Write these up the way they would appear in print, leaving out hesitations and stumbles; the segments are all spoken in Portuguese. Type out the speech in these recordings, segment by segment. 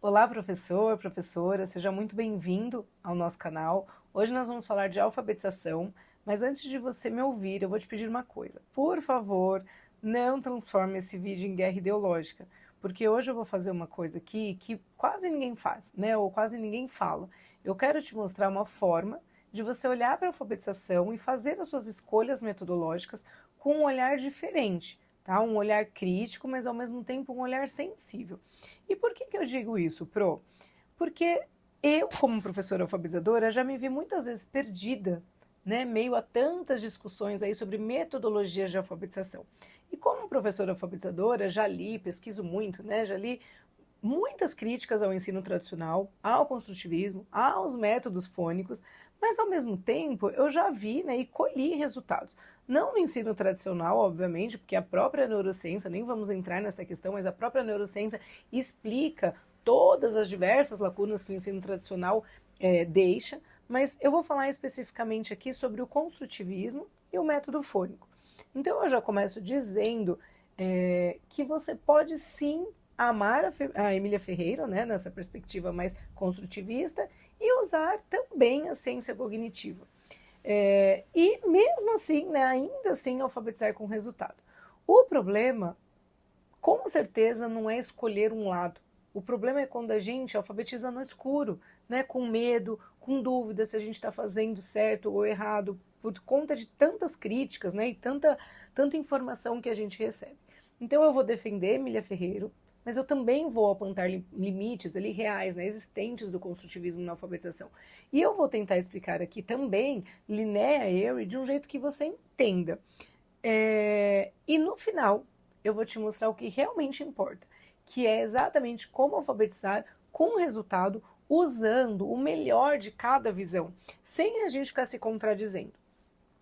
Olá, professor, professora, seja muito bem-vindo ao nosso canal. Hoje nós vamos falar de alfabetização, mas antes de você me ouvir, eu vou te pedir uma coisa. Por favor, não transforme esse vídeo em guerra ideológica, porque hoje eu vou fazer uma coisa aqui que quase ninguém faz, né? Ou quase ninguém fala. Eu quero te mostrar uma forma de você olhar para a alfabetização e fazer as suas escolhas metodológicas com um olhar diferente, tá? Um olhar crítico, mas ao mesmo tempo um olhar sensível. E por que eu digo isso, Pro? Porque eu, como professora alfabetizadora, já me vi muitas vezes perdida, né, meio a tantas discussões aí sobre metodologias de alfabetização. E como professora alfabetizadora, já li, pesquiso muito, né, já li muitas críticas ao ensino tradicional, ao construtivismo, aos métodos fônicos, mas ao mesmo tempo eu já vi, né, e colhi resultados. Não no ensino tradicional, obviamente, porque a própria neurociência, nem vamos entrar nessa questão, mas a própria neurociência explica todas as diversas lacunas que o ensino tradicional deixa, mas eu vou falar especificamente aqui sobre o construtivismo e o método fônico. Então eu já começo dizendo que você pode sim amar a Emília Ferreira, né, nessa perspectiva mais construtivista, e usar também a ciência cognitiva. E mesmo assim, né, ainda assim, alfabetizar com resultado. O problema, com certeza, não é escolher um lado. O problema é quando a gente alfabetiza no escuro, né, com medo, com dúvida se a gente está fazendo certo ou errado, por conta de tantas críticas, né, e tanta informação que a gente recebe. Então eu vou defender Emília Ferreira, mas eu também vou apontar limites ali reais, né, existentes do construtivismo na alfabetização. E eu vou tentar explicar aqui também Linnea Airey de um jeito que você entenda. E no final, eu vou te mostrar o que realmente importa, que é exatamente como alfabetizar com resultado, usando o melhor de cada visão, sem a gente ficar se contradizendo.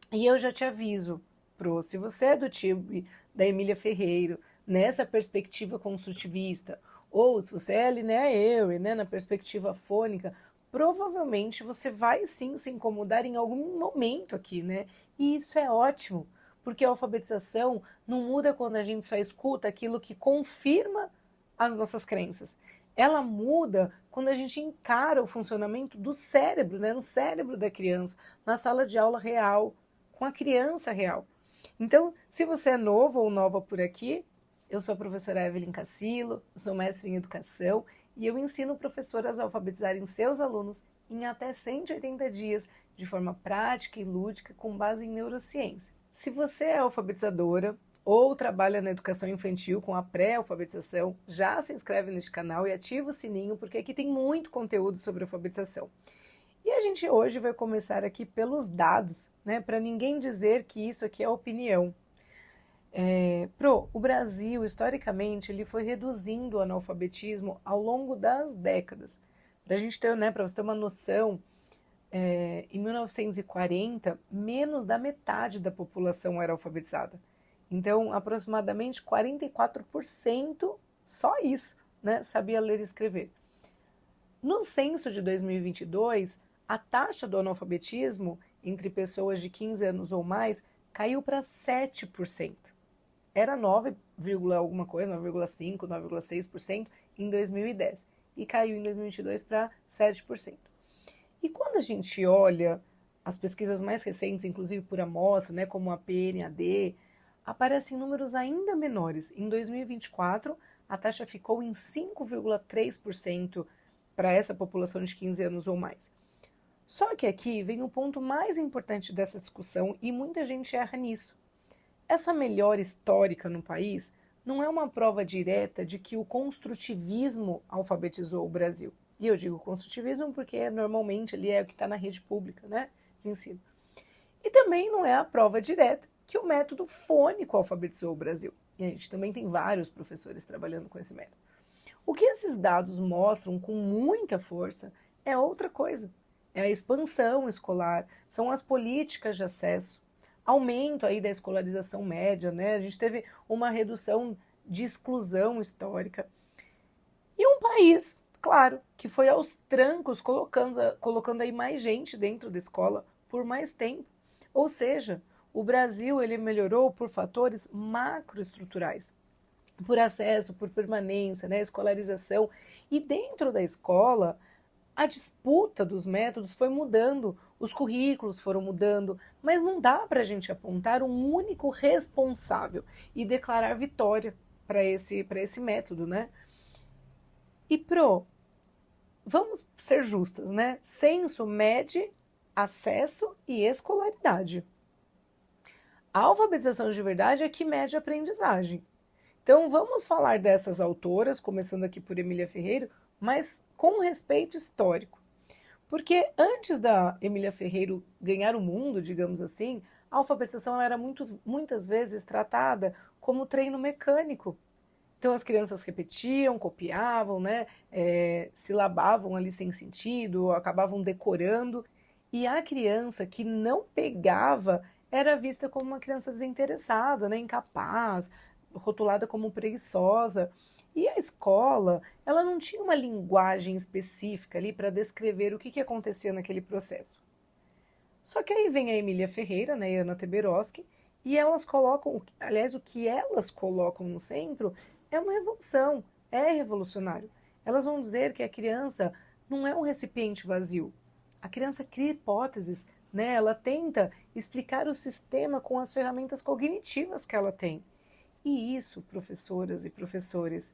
E eu já te aviso, Pro, se você é do time da Emília Ferreira, nessa perspectiva construtivista, ou se você é Linnea Airey, né, na perspectiva fônica, provavelmente você vai sim se incomodar em algum momento aqui, né? E isso é ótimo, porque a alfabetização não muda quando a gente só escuta aquilo que confirma as nossas crenças. Ela muda quando a gente encara o funcionamento do cérebro, né, no cérebro da criança, na sala de aula real, com a criança real. Então, se você é novo ou nova por aqui, eu sou a professora Evelyn Cassilo, sou mestre em educação e eu ensino professoras a alfabetizarem seus alunos em até 180 dias, de forma prática e lúdica, com base em neurociência. Se você é alfabetizadora ou trabalha na educação infantil com a pré-alfabetização, já se inscreve neste canal e ativa o sininho, porque aqui tem muito conteúdo sobre alfabetização. E a gente hoje vai começar aqui pelos dados, né, para ninguém dizer que isso aqui é opinião. O Brasil, historicamente, ele foi reduzindo o analfabetismo ao longo das décadas. Para a gente ter, né, para você ter uma noção, em 1940, menos da metade da população era alfabetizada. Então, aproximadamente 44%, só isso, né, sabia ler e escrever. No censo de 2022, a taxa do analfabetismo entre pessoas de 15 anos ou mais caiu para 7%. Era 9, alguma coisa, 9,5, 9,6% em 2010 e caiu em 2022 para 7%. E quando a gente olha as pesquisas mais recentes, inclusive por amostra, né, como a PNAD, aparecem números ainda menores. Em 2024, a taxa ficou em 5,3% para essa população de 15 anos ou mais. Só que aqui vem o ponto mais importante dessa discussão e muita gente erra nisso. Essa melhora histórica no país não é uma prova direta de que o construtivismo alfabetizou o Brasil. E eu digo construtivismo porque normalmente ele é o que está na rede pública, né, de ensino. E também não é a prova direta que o método fônico alfabetizou o Brasil. E a gente também tem vários professores trabalhando com esse método. O que esses dados mostram com muita força é outra coisa. É a expansão escolar, são as políticas de acesso, aumento aí da escolarização média, né? A gente teve uma redução de exclusão histórica. E um país, claro, que foi aos trancos colocando aí mais gente dentro da escola por mais tempo. Ou seja, o Brasil ele melhorou por fatores macroestruturais, por acesso, por permanência, né, escolarização E dentro da escola, a disputa dos métodos foi mudando, os currículos foram mudando, mas não dá para a gente apontar um único responsável e declarar vitória para esse método, né? E vamos ser justas, né? Censo mede acesso e escolaridade. A alfabetização de verdade é que mede a aprendizagem. Então vamos falar dessas autoras, começando aqui por Emília Ferreira, mas com respeito histórico. Porque antes da Emília Ferreira ganhar o mundo, digamos assim, a alfabetização era muitas vezes tratada como treino mecânico. Então as crianças repetiam, copiavam, né, silabavam ali sem sentido, acabavam decorando. E a criança que não pegava era vista como uma criança desinteressada, né, incapaz, rotulada como preguiçosa. E a escola, ela não tinha uma linguagem específica ali para descrever o que acontecia naquele processo. Só que aí vem a Emília Ferreira, né, e a Ana Teberoski, e elas colocam, aliás, o que elas colocam no centro é uma revolução, é revolucionário. Elas vão dizer que a criança não é um recipiente vazio. A criança cria hipóteses, né? Ela tenta explicar o sistema com as ferramentas cognitivas que ela tem. E isso, professoras e professores,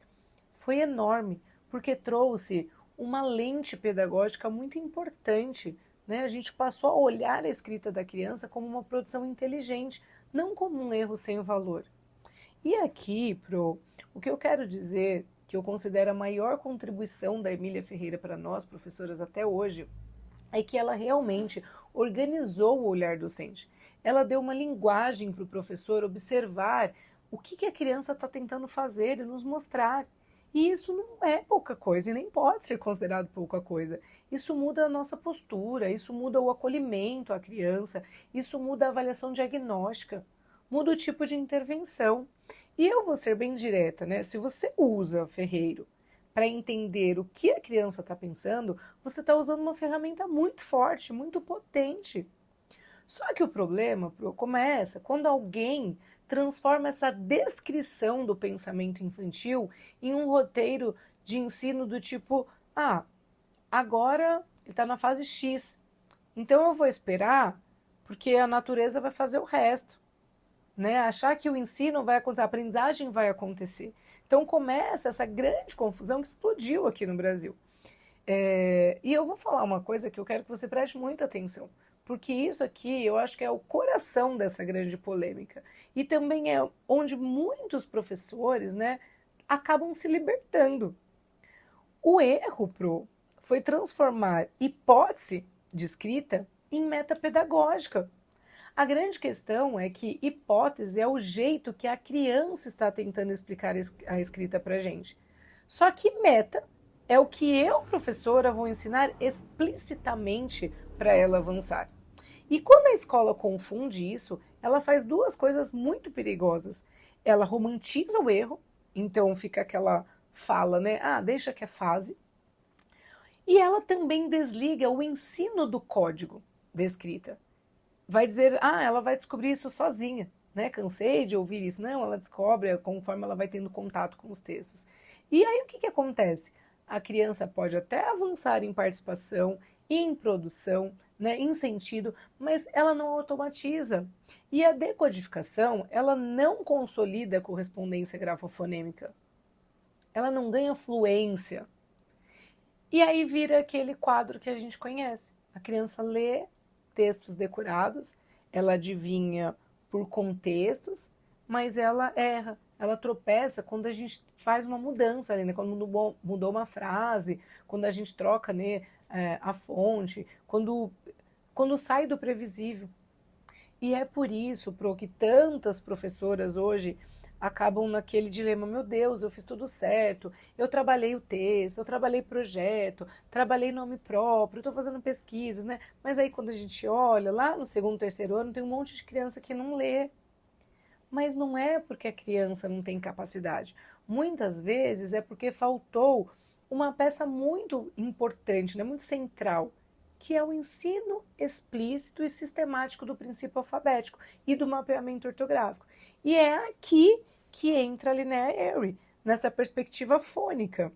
foi enorme, porque trouxe uma lente pedagógica muito importante, né? A gente passou a olhar a escrita da criança como uma produção inteligente, não como um erro sem valor. E aqui, o que eu quero dizer, que eu considero a maior contribuição da Emília Ferreira para nós, professoras, até hoje, é que ela realmente organizou o olhar docente. Ela deu uma linguagem para o professor observar o que a criança está tentando fazer e nos mostrar. E isso não é pouca coisa e nem pode ser considerado pouca coisa. Isso muda a nossa postura, isso muda o acolhimento à criança, isso muda a avaliação diagnóstica, muda o tipo de intervenção. E eu vou ser bem direta, né? Se você usa Ferreiro para entender o que a criança está pensando, você está usando uma ferramenta muito forte, muito potente. Só que o problema começa quando alguém transforma essa descrição do pensamento infantil em um roteiro de ensino do tipo, agora ele está na fase X, então eu vou esperar porque a natureza vai fazer o resto, né? Achar que o ensino vai acontecer, a aprendizagem vai acontecer. Então começa essa grande confusão que explodiu aqui no Brasil. E eu vou falar uma coisa que eu quero que você preste muita atenção, porque isso aqui eu acho que é o coração dessa grande polêmica. E também é onde muitos professores, né, acabam se libertando. O erro, foi transformar hipótese de escrita em meta pedagógica. A grande questão é que hipótese é o jeito que a criança está tentando explicar a escrita para a gente. Só que meta é o que eu, professora, vou ensinar explicitamente para ela avançar. E quando a escola confunde isso, ela faz duas coisas muito perigosas. Ela romantiza o erro, então fica aquela fala, né? Deixa que é fase. E ela também desliga o ensino do código da escrita. Vai dizer, ela vai descobrir isso sozinha, né? Cansei de ouvir isso. Não, ela descobre conforme ela vai tendo contato com os textos. E aí o que acontece? A criança pode até avançar em participação, em produção, né, em sentido, mas ela não automatiza. E a decodificação, ela não consolida a correspondência grafofonêmica. Ela não ganha fluência. E aí vira aquele quadro que a gente conhece. A criança lê textos decorados, ela adivinha por contextos, mas ela erra, ela tropeça quando a gente faz uma mudança ali, né? Quando mudou uma frase, quando a gente troca, né, a fonte, quando sai do previsível. E é por isso, que tantas professoras hoje acabam naquele dilema, meu Deus, eu fiz tudo certo, eu trabalhei o texto, eu trabalhei projeto, trabalhei nome próprio, estou fazendo pesquisas, né? Mas aí quando a gente olha, lá no segundo, terceiro ano, tem um monte de criança que não lê. Mas não é porque a criança não tem capacidade. Muitas vezes é porque faltou uma peça muito importante, né, muito central, que é o ensino explícito e sistemático do princípio alfabético e do mapeamento ortográfico. E é aqui que entra a Linnea Airey, nessa perspectiva fônica.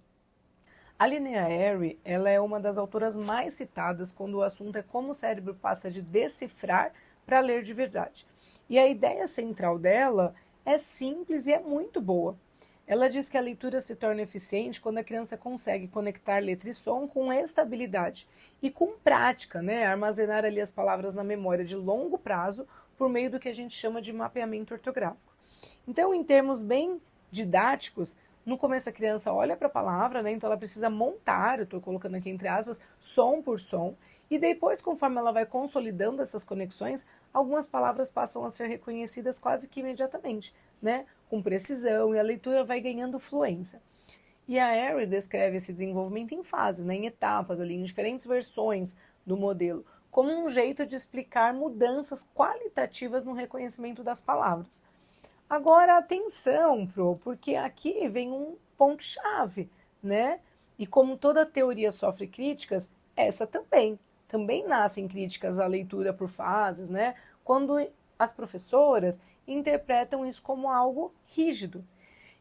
A Linnea Airey, ela é uma das autoras mais citadas quando o assunto é como o cérebro passa de decifrar para ler de verdade. E a ideia central dela é simples e é muito boa. Ela diz que a leitura se torna eficiente quando a criança consegue conectar letra e som com estabilidade e com prática, né? Armazenar ali as palavras na memória de longo prazo por meio do que a gente chama de mapeamento ortográfico. Então, em termos bem didáticos, no começo a criança olha para a palavra, né? Então ela precisa montar, eu estou colocando aqui entre aspas, som por som, e depois, conforme ela vai consolidando essas conexões, algumas palavras passam a ser reconhecidas quase que imediatamente, né? Com precisão, e a leitura vai ganhando fluência. E a Airey descreve esse desenvolvimento em fases, né? Em etapas, ali, em diferentes versões do modelo, como um jeito de explicar mudanças qualitativas no reconhecimento das palavras. Agora, atenção, porque aqui vem um ponto-chave, né? E como toda teoria sofre críticas, essa também nascem críticas à leitura por fases, né? Quando as professoras interpretam isso como algo rígido.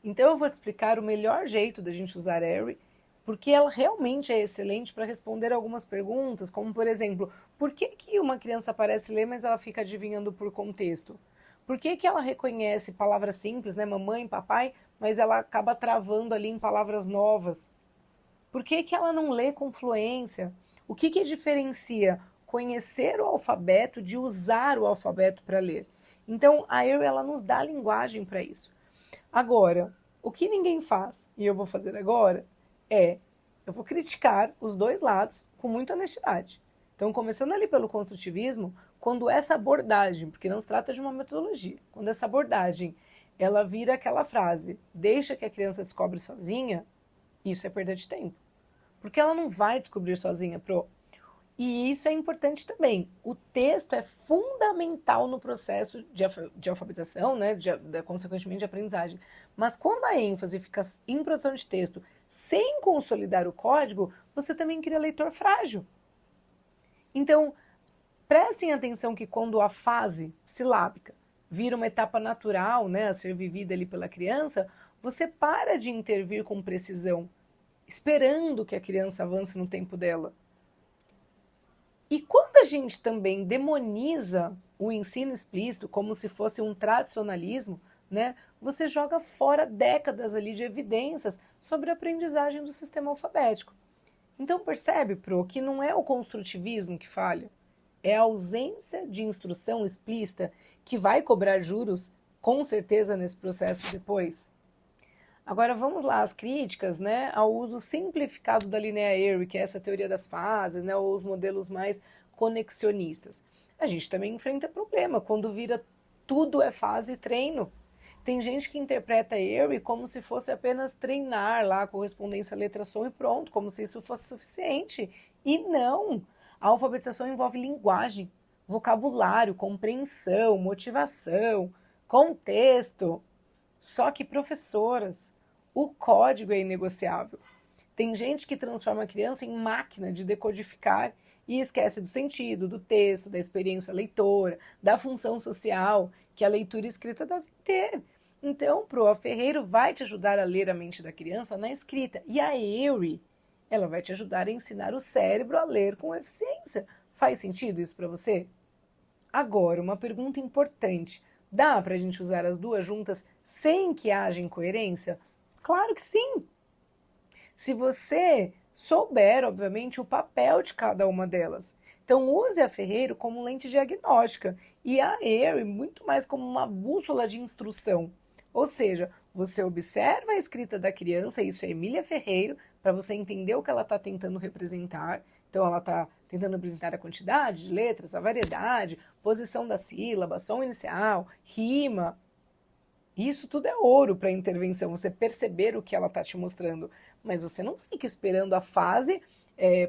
Então, eu vou te explicar o melhor jeito da gente usar Airey, porque ela realmente é excelente para responder algumas perguntas, como, por exemplo, por que uma criança parece ler, mas ela fica adivinhando por contexto? Por que ela reconhece palavras simples, né, mamãe, papai, mas ela acaba travando ali em palavras novas? Por que ela não lê com fluência? O que diferencia conhecer o alfabeto de usar o alfabeto para ler? Então, a Airey, ela nos dá linguagem para isso. Agora, o que ninguém faz, e eu vou fazer agora, eu vou criticar os dois lados com muita honestidade. Então, começando ali pelo construtivismo, quando essa abordagem, porque não se trata de uma metodologia, quando essa abordagem, ela vira aquela frase, deixa que a criança descobre sozinha, isso é perda de tempo. Porque ela não vai descobrir sozinha, E isso é importante também. O texto é fundamental no processo de alfabetização, né, consequentemente de aprendizagem. Mas quando a ênfase fica em produção de texto, sem consolidar o código, você também cria leitor frágil. Então, prestem atenção que quando a fase silábica vira uma etapa natural, né, a ser vivida ali pela criança, você para de intervir com precisão, esperando que a criança avance no tempo dela. E quando a gente também demoniza o ensino explícito como se fosse um tradicionalismo, né, você joga fora décadas ali de evidências sobre a aprendizagem do sistema alfabético. Então percebe, que não é o construtivismo que falha, é a ausência de instrução explícita que vai cobrar juros, com certeza, nesse processo depois. Agora vamos lá, as críticas, né, ao uso simplificado da Linnea Airey, que é essa teoria das fases, né, ou os modelos mais conexionistas. A gente também enfrenta problema quando vira tudo é fase e treino. Tem gente que interpreta Airey como se fosse apenas treinar lá a correspondência letra-som e pronto, como se isso fosse suficiente. E não! A alfabetização envolve linguagem, vocabulário, compreensão, motivação, contexto. Só que, professoras, o código é inegociável. Tem gente que transforma a criança em máquina de decodificar e esquece do sentido, do texto, da experiência leitora, da função social que a leitura escrita deve ter. Então, a Ferreiro vai te ajudar a ler a mente da criança na escrita. E a Airey, ela vai te ajudar a ensinar o cérebro a ler com eficiência. Faz sentido isso para você? Agora, uma pergunta importante. Dá para a gente usar as duas juntas sem que haja incoerência? Claro que sim! Se você souber, obviamente, o papel de cada uma delas. Então, use a Ferreiro como lente diagnóstica e a Airey muito mais como uma bússola de instrução. Ou seja, você observa a escrita da criança, isso é Emília Ferreiro, para você entender o que ela está tentando representar. Então, ela está tentando representar a quantidade de letras, a variedade, posição da sílaba, som inicial, rima. Isso tudo é ouro para a intervenção, você perceber o que ela está te mostrando. Mas você não fica esperando a fase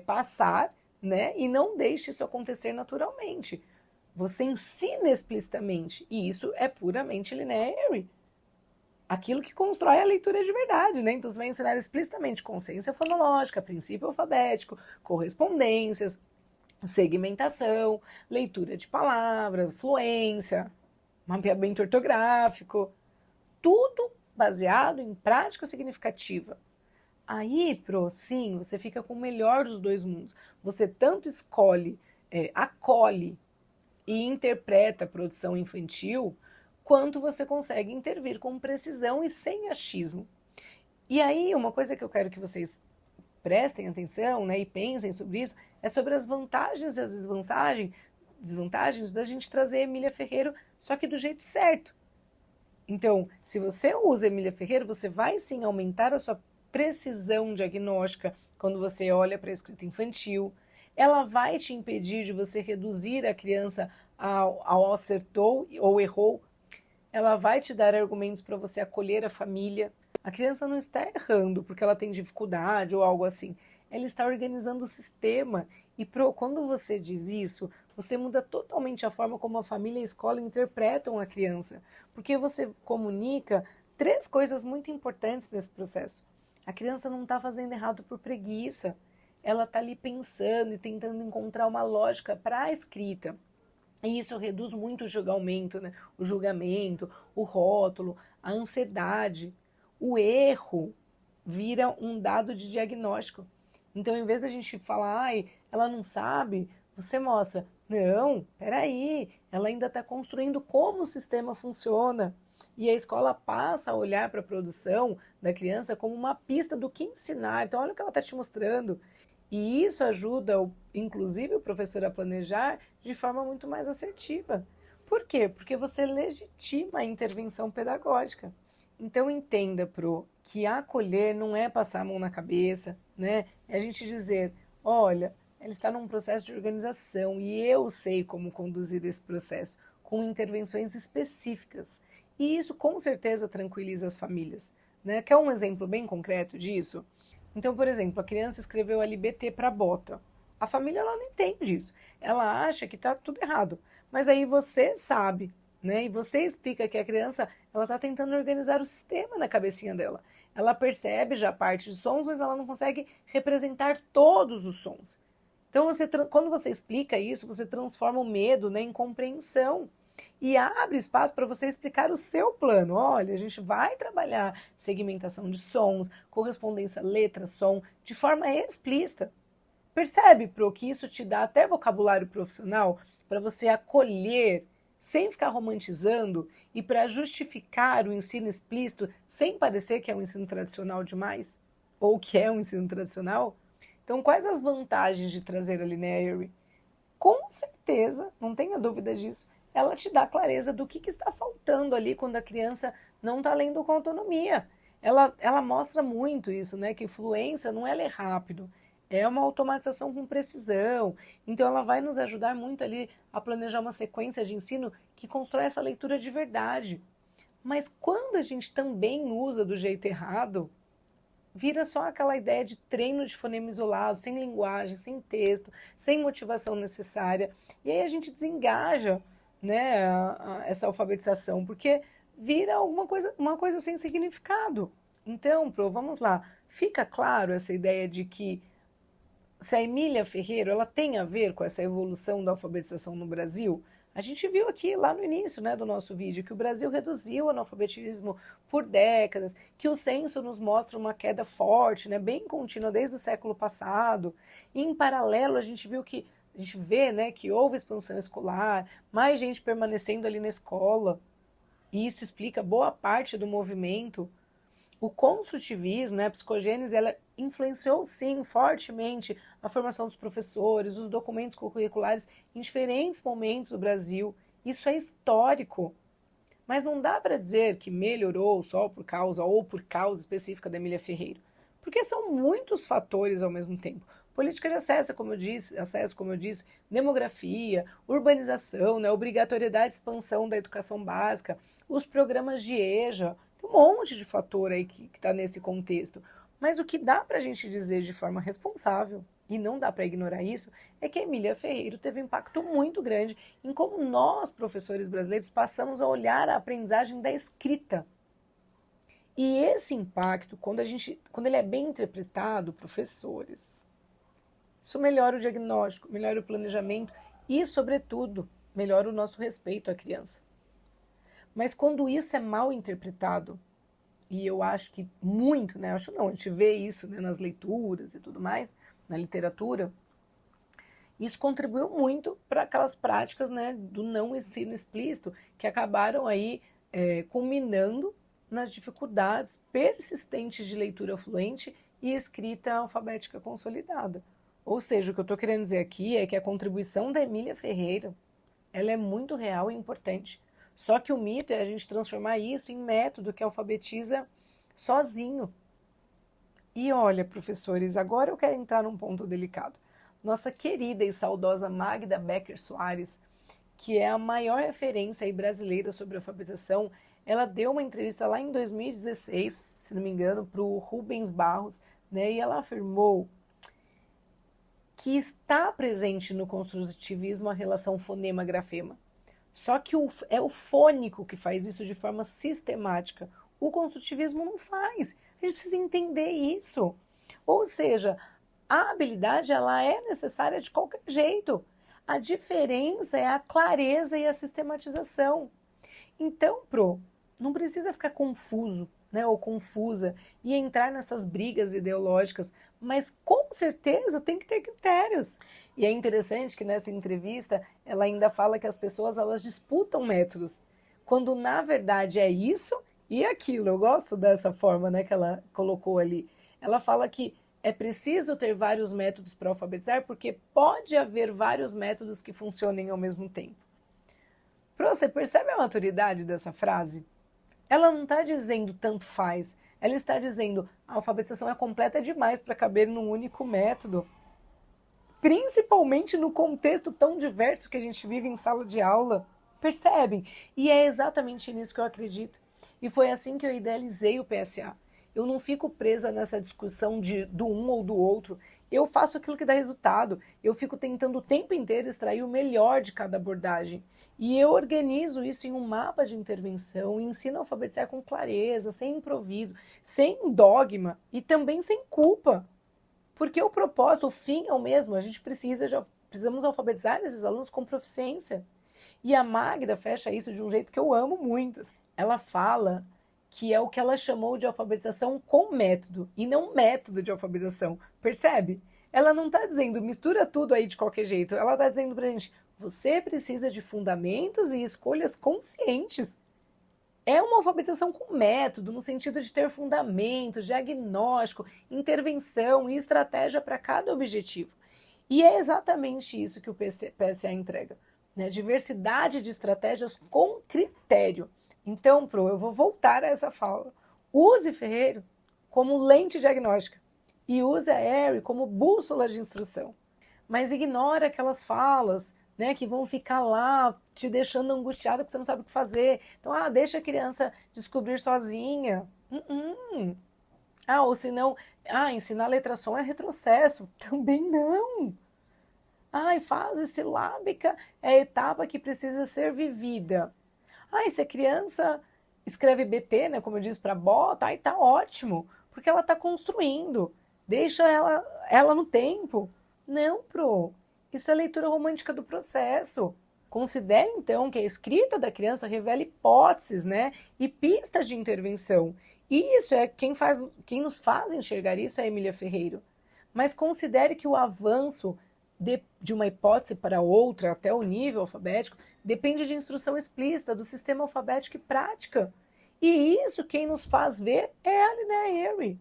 passar, né? E não deixe isso acontecer naturalmente. Você ensina explicitamente, e isso é puramente Linnea Airey. Aquilo que constrói a leitura de verdade, né? Então você vai ensinar explicitamente consciência fonológica, princípio alfabético, correspondências, segmentação, leitura de palavras, fluência, mapeamento ortográfico, tudo baseado em prática significativa. Aí, sim, você fica com o melhor dos dois mundos. Você tanto acolhe e interpreta a produção infantil, quanto você consegue intervir com precisão e sem achismo. E aí, uma coisa que eu quero que vocês prestem atenção, né, e pensem sobre isso, é sobre as vantagens e as desvantagens da gente trazer Emília Ferreiro, só que do jeito certo. Então, se você usa Emília Ferreiro, você vai sim aumentar a sua precisão diagnóstica quando você olha para a escrita infantil. Ela vai te impedir de você reduzir a criança ao acertou ou errou. Ela vai te dar argumentos para você acolher a família. A criança não está errando porque ela tem dificuldade ou algo assim. Ela está organizando o sistema. E quando você diz isso, você muda totalmente a forma como a família e a escola interpretam a criança. Porque você comunica 3 coisas muito importantes nesse processo. A criança não está fazendo errado por preguiça. Ela está ali pensando e tentando encontrar uma lógica para a escrita. E isso reduz muito né? O julgamento, o rótulo, a ansiedade. O erro vira um dado de diagnóstico. Então, em vez da gente falar, ai, ela não sabe, você mostra, não, peraí, ela ainda está construindo como o sistema funciona. E a escola passa a olhar para a produção da criança como uma pista do que ensinar. Então, olha o que ela está te mostrando. E isso ajuda, inclusive, o professor a planejar de forma muito mais assertiva. Por quê? Porque você legitima a intervenção pedagógica. Então entenda, que acolher não é passar a mão na cabeça, né? É a gente dizer, olha, ela está num processo de organização e eu sei como conduzir esse processo, com intervenções específicas. E isso com certeza tranquiliza as famílias, né? Quer um exemplo bem concreto disso? Então, por exemplo, a criança escreveu LBT para bota. A família ela não entende isso. Ela acha que está tudo errado. Mas aí você sabe, né? E você explica que a criança ela está tentando organizar o sistema na cabecinha dela. Ela percebe já a parte de sons, mas ela não consegue representar todos os sons. Então, quando você explica isso, você transforma o medo, né, em compreensão. E abre espaço para você explicar o seu plano. Olha, a gente vai trabalhar segmentação de sons, correspondência letra-som, de forma explícita. Percebe, que isso te dá até vocabulário profissional para você acolher, sem ficar romantizando, e para justificar o ensino explícito, sem parecer que é um ensino tradicional demais, ou que é um ensino tradicional? Então, quais as vantagens de trazer a Lineary? Com certeza, não tenha dúvida disso, ela te dá clareza do que está faltando ali quando a criança não está lendo com autonomia. Ela mostra muito isso, né? Que fluência não é ler rápido, é uma automatização com precisão. Então ela vai nos ajudar muito ali a planejar uma sequência de ensino que constrói essa leitura de verdade. Mas quando a gente também usa do jeito errado, vira só aquela ideia de treino de fonema isolado, sem linguagem, sem texto, sem motivação necessária. E aí a gente desengaja, né, essa alfabetização, porque vira uma coisa sem significado. Então, vamos lá. Fica claro essa ideia de que se a Emília Ferreiro ela tem a ver com essa evolução da alfabetização no Brasil? A gente viu aqui lá no início, né, do nosso vídeo que o Brasil reduziu o analfabetismo por décadas, que o censo nos mostra uma queda forte, né, bem contínua desde o século passado. E em paralelo a gente vê, né, que houve expansão escolar, mais gente permanecendo ali na escola. E isso explica boa parte do movimento. O construtivismo, né, a psicogênese, ela influenciou sim fortemente a formação dos professores, os documentos curriculares em diferentes momentos do Brasil. Isso é histórico. Mas não dá para dizer que melhorou só por causa específica da Emília Ferreiro, porque são muitos fatores ao mesmo tempo. Política de acesso, como eu disse, demografia, urbanização, né, obrigatoriedade de expansão da educação básica, os programas de EJA, tem um monte de fator aí que está nesse contexto. Mas o que dá para a gente dizer de forma responsável, e não dá para ignorar isso, é que a Emília Ferreiro teve um impacto muito grande em como nós, professores brasileiros, passamos a olhar a aprendizagem da escrita. E esse impacto, quando ele é bem interpretado, professores, isso melhora o diagnóstico, melhora o planejamento e, sobretudo, melhora o nosso respeito à criança. Mas quando isso é mal interpretado, e eu acho que muito, né? Acho não, a gente vê isso, né, nas leituras e tudo mais, na literatura. Isso contribuiu muito para aquelas práticas, né, do não ensino explícito que acabaram aí culminando nas dificuldades persistentes de leitura fluente e escrita alfabética consolidada. Ou seja, o que eu estou querendo dizer aqui é que a contribuição da Emília Ferreira, ela é muito real e importante. Só que o mito é a gente transformar isso em método que alfabetiza sozinho. E olha, professores, agora eu quero entrar num ponto delicado. Nossa querida e saudosa Magda Becker Soares, que é a maior referência aí brasileira sobre alfabetização, ela deu uma entrevista lá em 2016, se não me engano, para o Rubens Barros, né, e ela afirmou que está presente no construtivismo a relação fonema-grafema. Só que é o fônico que faz isso de forma sistemática. O construtivismo não faz. A gente precisa entender isso. Ou seja, a habilidade ela é necessária de qualquer jeito. A diferença é a clareza e a sistematização. Então, não precisa ficar confuso, né, ou confusa e entrar nessas brigas ideológicas, mas com certeza tem que ter critérios. E é interessante que nessa entrevista ela ainda fala que as pessoas elas disputam métodos, quando na verdade é isso e aquilo. Eu gosto dessa forma, né, que ela colocou ali. Ela fala que é preciso ter vários métodos para alfabetizar, porque pode haver vários métodos que funcionem ao mesmo tempo. Você percebe a maturidade dessa frase? Ela não está dizendo tanto faz, ela está dizendo a alfabetização é completa demais para caber num único método. Principalmente no contexto tão diverso que a gente vive em sala de aula. Percebem? E é exatamente nisso que eu acredito. E foi assim que eu idealizei o PSA. Eu não fico presa nessa discussão do um ou do outro. Eu faço aquilo que dá resultado. Eu fico tentando o tempo inteiro extrair o melhor de cada abordagem. E eu organizo isso em um mapa de intervenção, ensino a alfabetizar com clareza, sem improviso, sem dogma e também sem culpa. Porque o propósito, o fim é o mesmo. A gente precisamos alfabetizar esses alunos com proficiência. E a Magda fecha isso de um jeito que eu amo muito. Ela fala que é o que ela chamou de alfabetização com método, e não método de alfabetização. Percebe? Ela não está dizendo mistura tudo aí de qualquer jeito. Ela está dizendo para a gente, você precisa de fundamentos e escolhas conscientes. É uma alfabetização com método, no sentido de ter fundamento, diagnóstico, intervenção e estratégia para cada objetivo. E é exatamente isso que o PSA entrega, né? Diversidade de estratégias com critério. Então, eu vou voltar a essa fala. Use Ferreiro como lente diagnóstica e use a Harry como bússola de instrução. Mas ignora aquelas falas, né, que vão ficar lá te deixando angustiada porque você não sabe o que fazer. Então, deixa a criança descobrir sozinha. Ou se não, ensinar letra som é retrocesso. Também não. Fase silábica é a etapa que precisa ser vivida. Se a criança escreve BT, né, como eu disse, para bota, aí tá ótimo, porque ela está construindo. Deixa ela no tempo. Não, isso é leitura romântica do processo. Considere, então, que a escrita da criança revela hipóteses, né, e pistas de intervenção. E isso é quem nos faz enxergar isso é a Emília Ferreiro. Mas considere que o avanço de uma hipótese para outra, até o nível alfabético, depende de instrução explícita do sistema alfabético e prática. E isso quem nos faz ver é a Linnea Airey.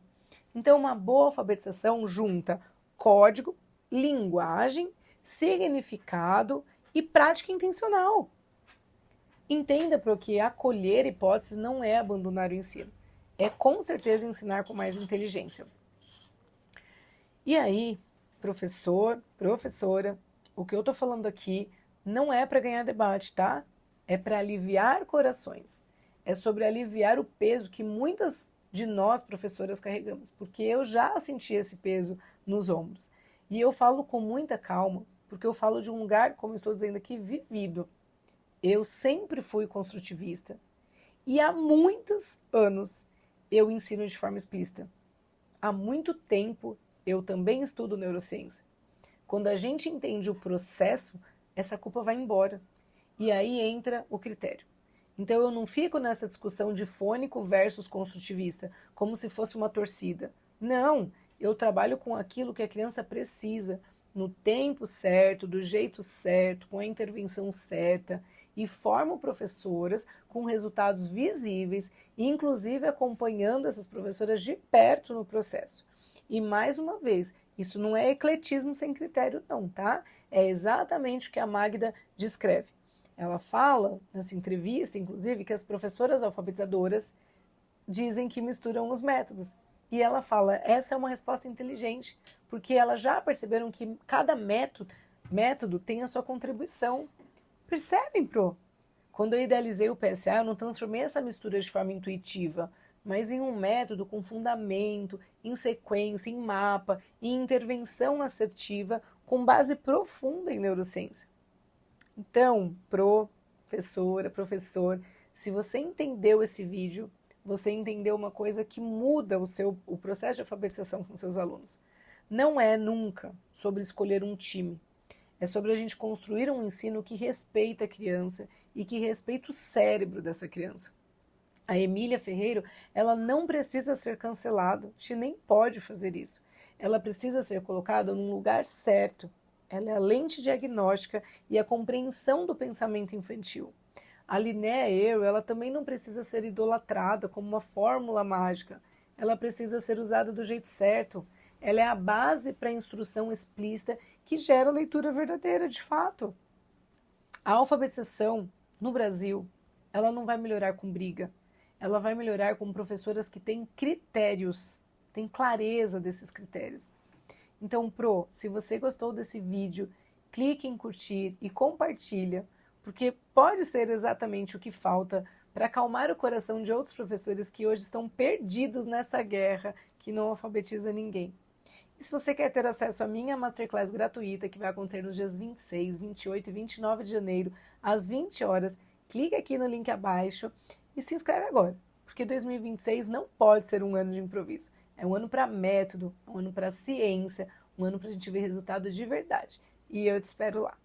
Então, uma boa alfabetização junta código, linguagem, significado e prática intencional. Entenda que acolher hipóteses não é abandonar o ensino. É com certeza ensinar com mais inteligência. E aí, professor, professora, o que eu estou falando aqui não é para ganhar debate, tá? É para aliviar corações. É sobre aliviar o peso que muitas de nós, professoras, carregamos, porque eu já senti esse peso nos ombros. E eu falo com muita calma, porque eu falo de um lugar, como estou dizendo aqui, vivido. Eu sempre fui construtivista. E há muitos anos eu ensino de forma explícita. Há muito tempo eu também estudo neurociência. Quando a gente entende o processo, essa culpa vai embora. E aí entra o critério. Então eu não fico nessa discussão de fônico versus construtivista, como se fosse uma torcida. Não, eu trabalho com aquilo que a criança precisa, no tempo certo, do jeito certo, com a intervenção certa, e formo professoras com resultados visíveis, inclusive acompanhando essas professoras de perto no processo. E mais uma vez, isso não é ecletismo sem critério não, tá? É exatamente o que a Magda descreve. Ela fala, nessa entrevista, inclusive, que as professoras alfabetizadoras dizem que misturam os métodos. E ela fala, essa é uma resposta inteligente, porque elas já perceberam que cada método tem a sua contribuição. Percebem, Pro? Quando eu idealizei o PSA, eu não transformei essa mistura de forma intuitiva, mas em um método com fundamento, em sequência, em mapa, em intervenção assertiva, com base profunda em neurociência. Então, professora, professor, se você entendeu esse vídeo, você entendeu uma coisa que muda o processo de alfabetização com seus alunos. Não é nunca sobre escolher um time. É sobre a gente construir um ensino que respeita a criança e que respeita o cérebro dessa criança. A Emília Ferreiro, ela não precisa ser cancelada, a gente nem pode fazer isso. Ela precisa ser colocada num lugar certo. Ela é a lente diagnóstica e a compreensão do pensamento infantil. A Linnea Aero, ela também não precisa ser idolatrada como uma fórmula mágica. Ela precisa ser usada do jeito certo. Ela é a base para a instrução explícita que gera a leitura verdadeira, de fato. A alfabetização no Brasil, ela não vai melhorar com briga. Ela vai melhorar com professoras que têm critérios, têm clareza desses critérios. Então, se você gostou desse vídeo, clique em curtir e compartilha, porque pode ser exatamente o que falta para acalmar o coração de outros professores que hoje estão perdidos nessa guerra que não alfabetiza ninguém. E se você quer ter acesso à minha Masterclass gratuita, que vai acontecer nos dias 26, 28 e 29 de janeiro, às 20 horas, clique aqui no link abaixo e se inscreve agora, porque 2026 não pode ser um ano de improviso. É um ano para método, um ano para ciência, um ano para a gente ver resultado de verdade. E eu te espero lá.